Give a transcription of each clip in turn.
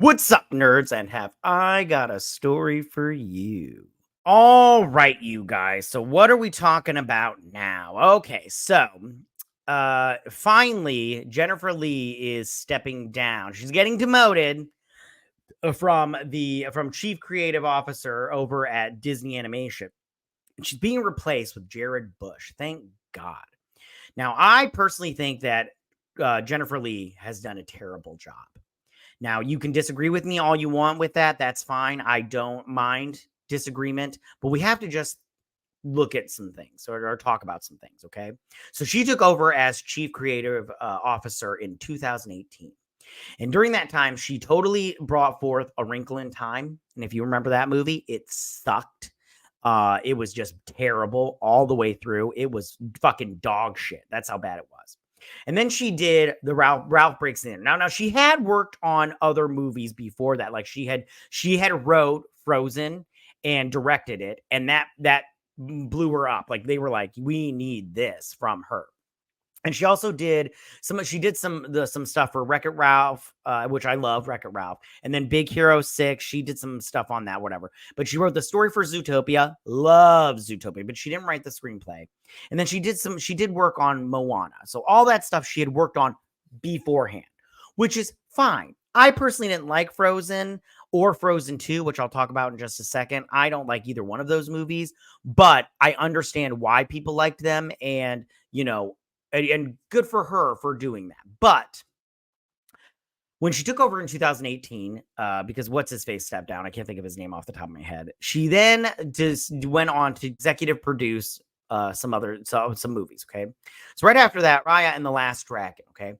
What's up, nerds? And have I got a story for you? All right, you guys. So, what are we talking about now? Okay, so finally, Jennifer Lee is stepping down. She's getting demoted from chief creative officer over at Disney Animation. She's being replaced with Jared Bush. Thank God. Now, I personally think that Jennifer Lee has done a terrible job. Now, you can disagree with me all you want with that. That's fine. I don't mind disagreement, but we have to just look at some things or talk about some things, okay? So she took over as chief creative officer in 2018. And during that time, she totally brought forth A Wrinkle in Time. And if you remember that movie, it sucked. It was just terrible all the way through. It was fucking dog shit. That's how bad it was. And then she did the Ralph Breaks the Internet. Now she had worked on other movies before that. Like she had wrote Frozen and directed it, and that blew her up. Like they were like, we need this from her. And she also did some stuff for Wreck-It Ralph, which I love Wreck-It Ralph. And then Big Hero 6, she did some stuff on that, whatever. But she wrote the story for Zootopia, loves Zootopia, but she didn't write the screenplay. And then she did work on Moana. So all that stuff she had worked on beforehand, which is fine. I personally didn't like Frozen or Frozen 2, which I'll talk about in just a second. I don't like either one of those movies, but I understand why people liked them. And, and good for her for doing that. But when she took over in 2018, because what's his face stepped down, I can't think of his name off the top of my head. She then just went on to executive produce some movies. Okay, so right after that, Raya and the Last Dragon. Okay,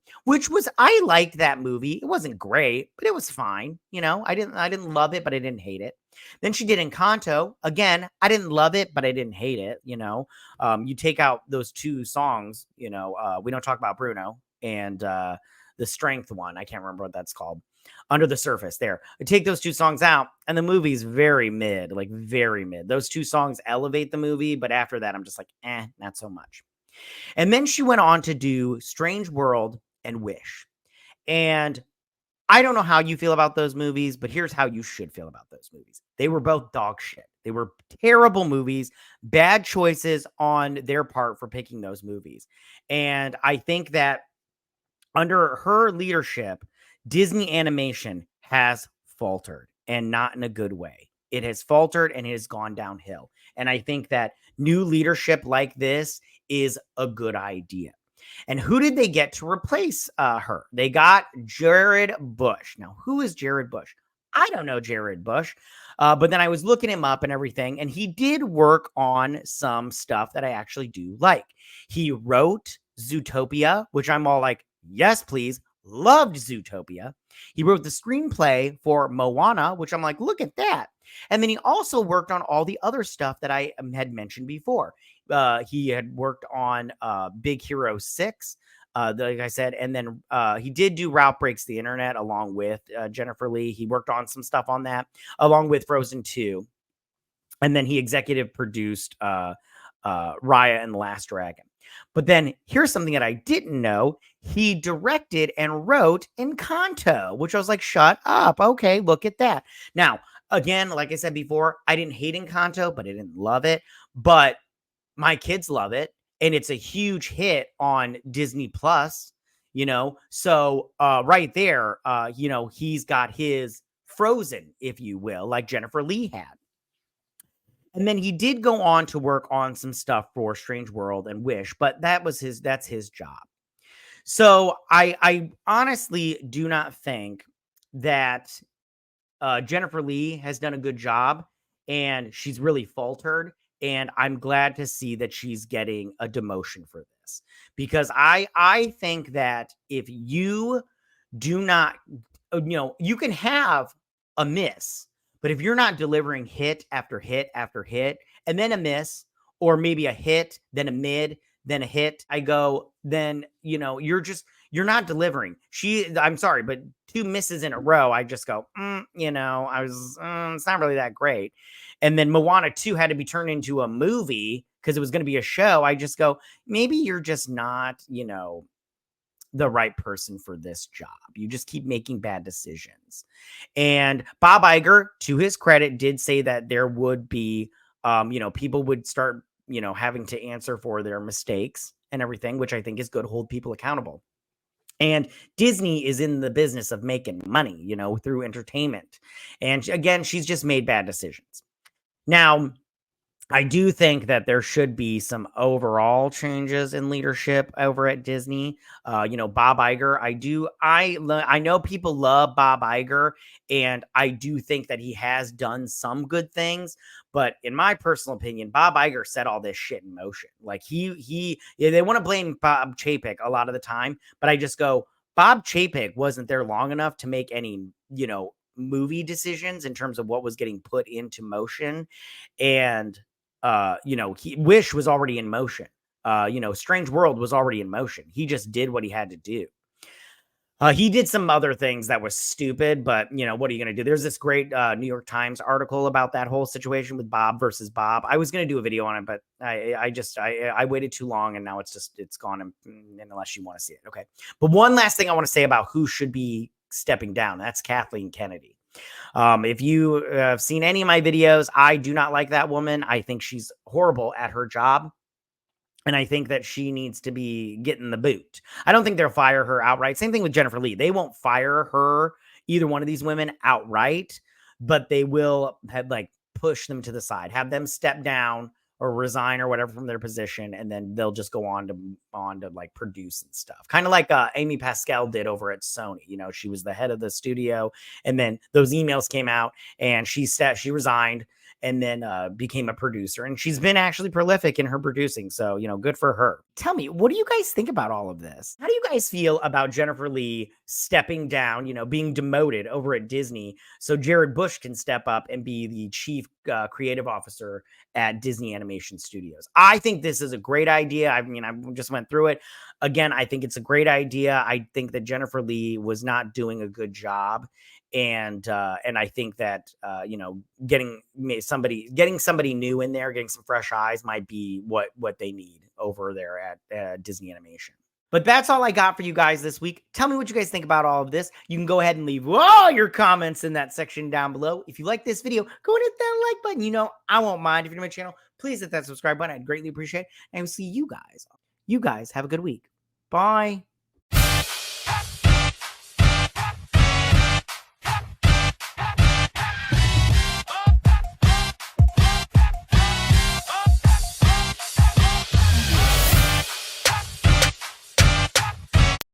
I liked that movie. It wasn't great, but it was fine. I didn't love it, but I didn't hate it. Then she did Encanto. Again, I didn't love it, but I didn't hate it. You take out those two songs. We don't talk about Bruno and the Strength one. I can't remember what that's called. Under the Surface. There. I take those two songs out, and the movie's very mid, like very mid. Those two songs elevate the movie, but after that, I'm just like, not so much. And then she went on to do Strange World and Wish. And I don't know how you feel about those movies, but here's how you should feel about those movies. They were both dog shit. They were terrible movies, bad choices on their part for picking those movies. And I think that under her leadership, Disney Animation has faltered, and not in a good way. It has faltered and it has gone downhill. And I think that new leadership like this is a good idea. And who did they get to replace her? They got Jared Bush. Now, who is Jared Bush? I don't know Jared Bush. But then I was looking him up and everything, and he did work on some stuff that I actually do like. He wrote Zootopia, which I'm all like, yes, please. Loved Zootopia. He wrote the screenplay for Moana, which I'm like, look at that. And then he also worked on all the other stuff that I had mentioned before. He had worked on Big Hero 6, like I said, and then he did do Ralph Breaks the Internet along with Jennifer Lee. He worked on some stuff on that along with Frozen 2. And then he executive produced Raya and the Last Dragon. But then here's something that I didn't know. He directed and wrote Encanto, which I was like, shut up. Okay, look at that. Now, again, like I said before, I didn't hate Encanto, but I didn't love it. But my kids love it. And it's a huge hit on Disney Plus, So right there, he's got his Frozen, if you will, like Jennifer Lee had. And then he did go on to work on some stuff for Strange World and Wish, but that's his job. So I honestly do not think that Jennifer Lee has done a good job, and she's really faltered. And I'm glad to see that she's getting a demotion for this, because I think that if you do not, you can have a miss, but if you're not delivering hit after hit after hit, and then a miss, or maybe a hit, then a mid, then a hit, then, you're not delivering. I'm sorry, but 2 misses in a row, I just go, it's not really that great. And then Moana 2 had to be turned into a movie because it was going to be a show. I just go, maybe you're just not, the right person for this job. You just keep making bad decisions. And Bob Iger, to his credit, did say that there would be, people would start, having to answer for their mistakes and everything, which I think is good. Hold people accountable. And Disney is in the business of making money, through entertainment. And again, she's just made bad decisions. Now, I do think that there should be some overall changes in leadership over at Disney. Bob Iger, I know people love Bob Iger, and I do think that he has done some good things, but in my personal opinion, Bob Iger set all this shit in motion. Like they want to blame Bob Chapek a lot of the time, but I just go, Bob Chapek wasn't there long enough to make any, movie decisions in terms of what was getting put into motion. And Wish was already in motion. Strange World was already in motion. He just did what he had to do. He did some other things that was stupid, but what are you going to do? There's this great New York Times article about that whole situation with Bob versus Bob. I was going to do a video on it, but I waited too long, and now it's gone. Unless you want to see it, okay. But one last thing I want to say about who should be stepping down. That's Kathleen Kennedy. If you have seen any of my videos, I do not like that woman. I think she's horrible at her job. And I think that she needs to be getting the boot. I don't think they'll fire her outright. Same thing with Jennifer Lee. They won't fire her, either one of these women, outright, but they will push them to the side, have them step down or resign or whatever from their position, and then they'll just go on to produce and stuff. Kind of like Amy Pascal did over at Sony. She was the head of the studio, and then those emails came out, and she resigned, and then became a producer. And she's been actually prolific in her producing. So, good for her. Tell me, what do you guys think about all of this? How do you guys feel about Jennifer Lee stepping down, being demoted over at Disney so Jared Bush can step up and be the chief creative officer at Disney Animation Studios? I think this is a great idea. I just went through it. Again, I think it's a great idea. I think that Jennifer Lee was not doing a good job. And I think that getting somebody new in there, getting some fresh eyes might be what they need over there at Disney Animation. But that's all I got for you guys this week. Tell me what you guys think about all of this. You can go ahead and leave all your comments in that section down below. If you like this video, go and hit that like button. I won't mind. If you're new to my channel, please hit that subscribe button. I'd greatly appreciate it. And I will see you guys. You guys have a good week. Bye.